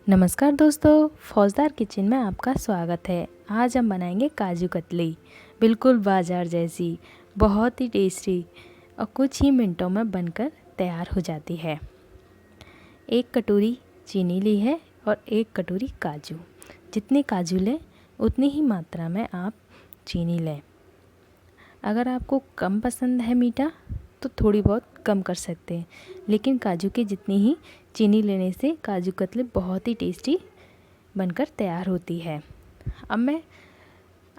नमस्कार दोस्तों, फौजदार किचन में आपका स्वागत है। आज हम बनाएंगे काजू कतली, बिल्कुल बाज़ार जैसी, बहुत ही टेस्टी और कुछ ही मिनटों में बनकर तैयार हो जाती है। 1 कटोरी चीनी ली है और 1 कटोरी काजू। जितने काजू लें उतनी ही मात्रा में आप चीनी लें। अगर आपको कम पसंद है मीठा तो थोड़ी बहुत कम कर सकते हैं, लेकिन काजू की जितनी ही चीनी लेने से काजू कतली बहुत ही टेस्टी बनकर तैयार होती है। अब मैं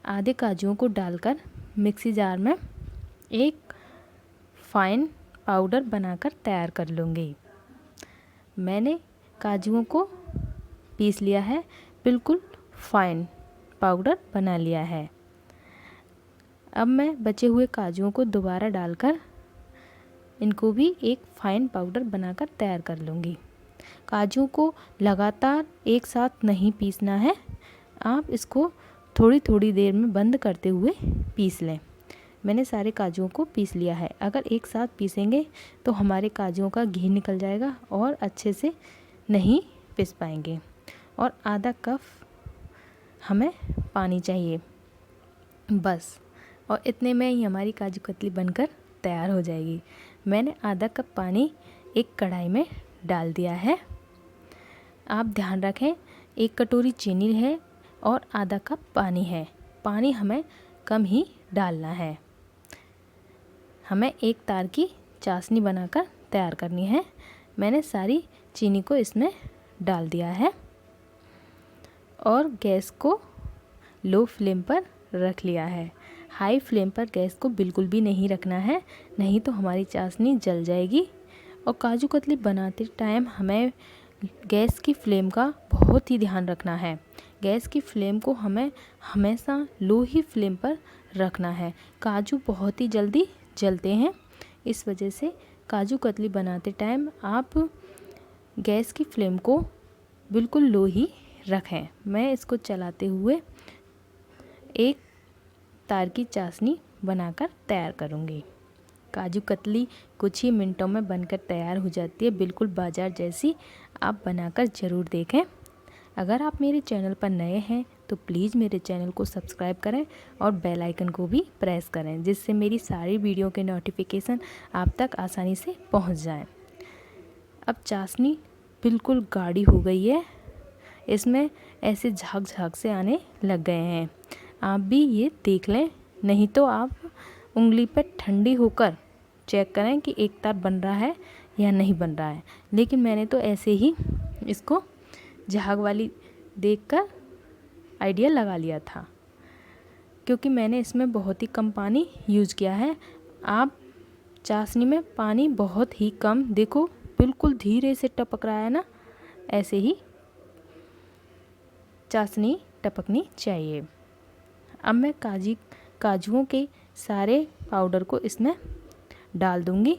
आधे काजुओं को डालकर मिक्सी जार में एक फाइन पाउडर बनाकर तैयार कर लूँगी। मैंने काजुओं को पीस लिया है, बिल्कुल फाइन पाउडर बना लिया है। अब मैं बचे हुए काजुओं को दोबारा डालकर इनको भी एक फाइन पाउडर बनाकर तैयार कर लूँगी। काजू को लगातार एक साथ नहीं पीसना है, आप इसको थोड़ी थोड़ी देर में बंद करते हुए पीस लें। मैंने सारे काजुओं को पीस लिया है। अगर एक साथ पीसेंगे तो हमारे काजुओं का घी निकल जाएगा और अच्छे से नहीं पीस पाएंगे। और आधा कप हमें पानी चाहिए बस, और इतने में ही हमारी काजू कतली बनकर तैयार हो जाएगी। मैंने आधा कप पानी एक कढ़ाई में डाल दिया है। आप ध्यान रखें, 1 कटोरी चीनी है और आधा कप पानी है। पानी हमें कम ही डालना है। हमें एक तार की चाशनी बनाकर तैयार करनी है। मैंने सारी चीनी को इसमें डाल दिया है और गैस को लो फ्लेम पर रख लिया है। हाई फ्लेम पर गैस को बिल्कुल भी नहीं रखना है, नहीं तो हमारी चाशनी जल जाएगी। और काजू कतली बनाते टाइम हमें गैस की फ्लेम का बहुत ही ध्यान रखना है। गैस की फ्लेम को हमें हमेशा लो ही फ्लेम पर रखना है। काजू बहुत ही जल्दी जलते हैं, इस वजह से काजू कतली बनाते टाइम आप गैस की फ्लेम को बिल्कुल लो ही रखें। मैं इसको चलाते हुए एक तार की चाशनी बनाकर तैयार करूँगी। काजू कतली कुछ ही मिनटों में बनकर तैयार हो जाती है, बिल्कुल बाज़ार जैसी। आप बनाकर ज़रूर देखें। अगर आप मेरे चैनल पर नए हैं तो प्लीज़ मेरे चैनल को सब्सक्राइब करें और बेल आइकन को भी प्रेस करें, जिससे मेरी सारी वीडियो के नोटिफिकेशन आप तक आसानी से पहुंच जाएं। अब चाशनी बिल्कुल गाढ़ी हो गई है, इसमें ऐसे झाग झाग से आने लग गए हैं। आप भी ये देख लें, नहीं तो आप उंगली पर ठंडी होकर चेक करें कि एक तार बन रहा है या नहीं बन रहा है। लेकिन मैंने तो ऐसे ही इसको झाग वाली देखकर आइडिया लगा लिया था, क्योंकि मैंने इसमें बहुत ही कम पानी यूज़ किया है। आप चाशनी में पानी बहुत ही कम, देखो बिल्कुल धीरे से टपक रहा है ना, ऐसे ही चाशनी टपकनी चाहिए। अब मैं काजुओं के सारे पाउडर को इसमें डाल दूंगी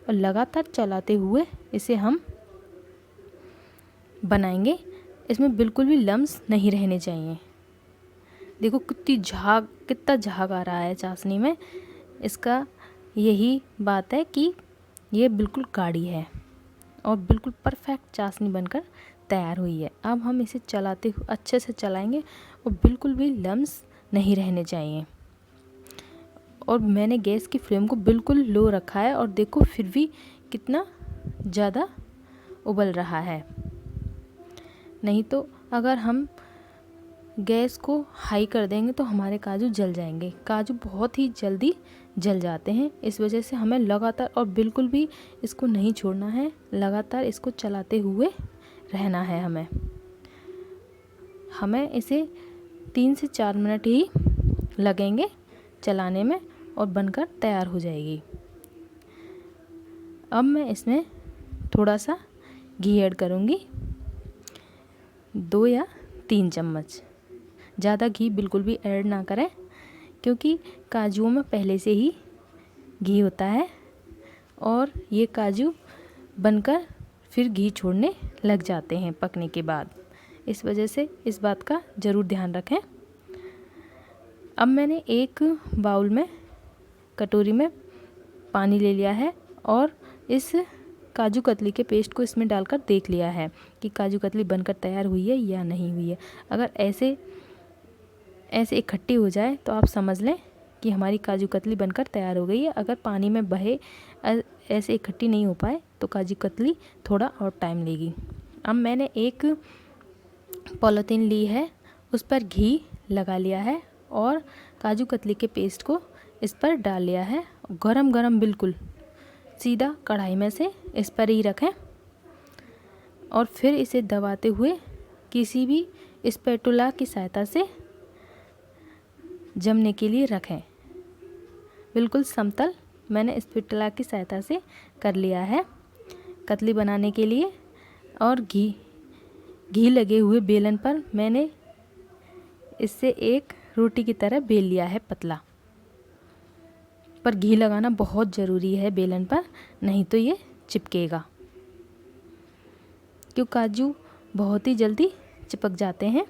और लगातार चलाते हुए इसे हम बनाएंगे। इसमें बिल्कुल भी लम्स नहीं रहने चाहिए। देखो कितना झाग आ रहा है चाशनी में। इसका यही बात है कि ये बिल्कुल गाढ़ी है और बिल्कुल परफेक्ट चाशनी बनकर तैयार हुई है। अब हम इसे चलाते हुए अच्छे से चलाएंगे और बिल्कुल भी लम्स नहीं रहने चाहिए। और मैंने गैस की फ्लेम को बिल्कुल लो रखा है और देखो फिर भी कितना ज़्यादा उबल रहा है। नहीं तो अगर हम गैस को हाई कर देंगे तो हमारे काजू जल जाएंगे। काजू बहुत ही जल्दी जल जाते हैं, इस वजह से हमें लगातार और बिल्कुल भी इसको नहीं छोड़ना है, लगातार इसको चलाते हुए रहना है। हमें इसे 3 से 4 मिनट ही लगेंगे चलाने में और बनकर तैयार हो जाएगी। अब मैं इसमें थोड़ा सा घी ऐड करूँगी, 2 या 3 चम्मच। ज़्यादा घी बिल्कुल भी ऐड ना करें, क्योंकि काजुओं में पहले से ही घी होता है और ये काजू बनकर फिर घी छोड़ने लग जाते हैं पकने के बाद। इस वजह से इस बात का ज़रूर ध्यान रखें। अब मैंने एक बाउल में कटोरी में पानी ले लिया है और इस काजू कतली के पेस्ट को इसमें डालकर देख लिया है कि काजू कतली बनकर तैयार हुई है या नहीं हुई है। अगर ऐसे इकट्ठी हो जाए तो आप समझ लें कि हमारी काजू कतली बनकर तैयार हो गई है। अगर पानी में बहे ऐसे इकट्ठी नहीं हो पाए तो काजू कतली थोड़ा और टाइम लेगी। अब मैंने एक पॉलीथीन ली है, उस पर घी लगा लिया है और काजू कतली के पेस्ट को इस पर डाल लिया है। गरम गरम बिल्कुल सीधा कढ़ाई में से इस पर ही रखें और फिर इसे दबाते हुए किसी भी स्पैटुला की सहायता से जमने के लिए रखें। बिल्कुल समतल मैंने स्पैटुला की सहायता से कर लिया है कतली बनाने के लिए। और घी लगे हुए बेलन पर मैंने इससे एक रोटी की तरह बेल लिया है पतला। पर घी लगाना बहुत ज़रूरी है बेलन पर, नहीं तो ये चिपकेगा, क्यों काजू बहुत ही जल्दी चिपक जाते हैं।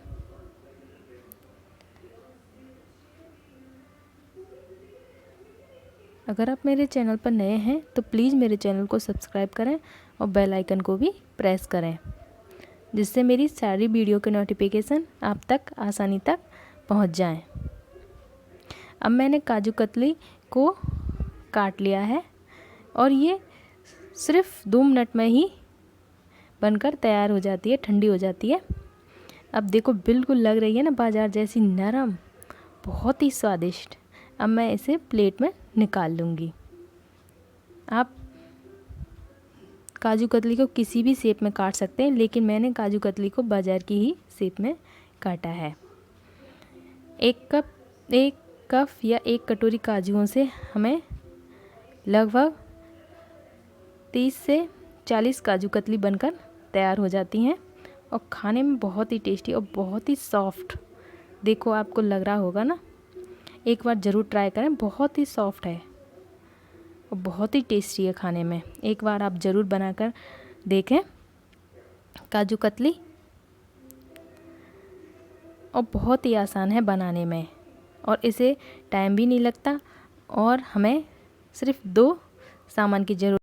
अगर आप मेरे चैनल पर नए हैं तो प्लीज़ मेरे चैनल को सब्सक्राइब करें और बेल आइकन को भी प्रेस करें, जिससे मेरी सारी वीडियो के नोटिफिकेशन आप तक आसानी तक पहुंच जाएं। अब मैंने काजू कतली को काट लिया है और ये सिर्फ 2 मिनट में ही बनकर तैयार हो जाती है, ठंडी हो जाती है। अब देखो बिल्कुल लग रही है ना बाजार जैसी नरम, बहुत ही स्वादिष्ट। अब मैं इसे प्लेट में निकाल लूँगी। आप काजू कतली को किसी भी शेप में काट सकते हैं, लेकिन मैंने काजू कतली को बाजार की ही शेप में काटा है। एक कप या 1 कटोरी काजुओं से हमें लगभग 30 से 40 काजू कतली बनकर तैयार हो जाती हैं और खाने में बहुत ही टेस्टी और बहुत ही सॉफ्ट। देखो आपको लग रहा होगा ना, एक बार ज़रूर ट्राई करें, बहुत ही सॉफ्ट है और बहुत ही टेस्टी है खाने में। एक बार आप ज़रूर बनाकर देखें काजू कतली, और बहुत ही आसान है बनाने में और इसे टाइम भी नहीं लगता और हमें सिर्फ 2 सामान की ज़रूरत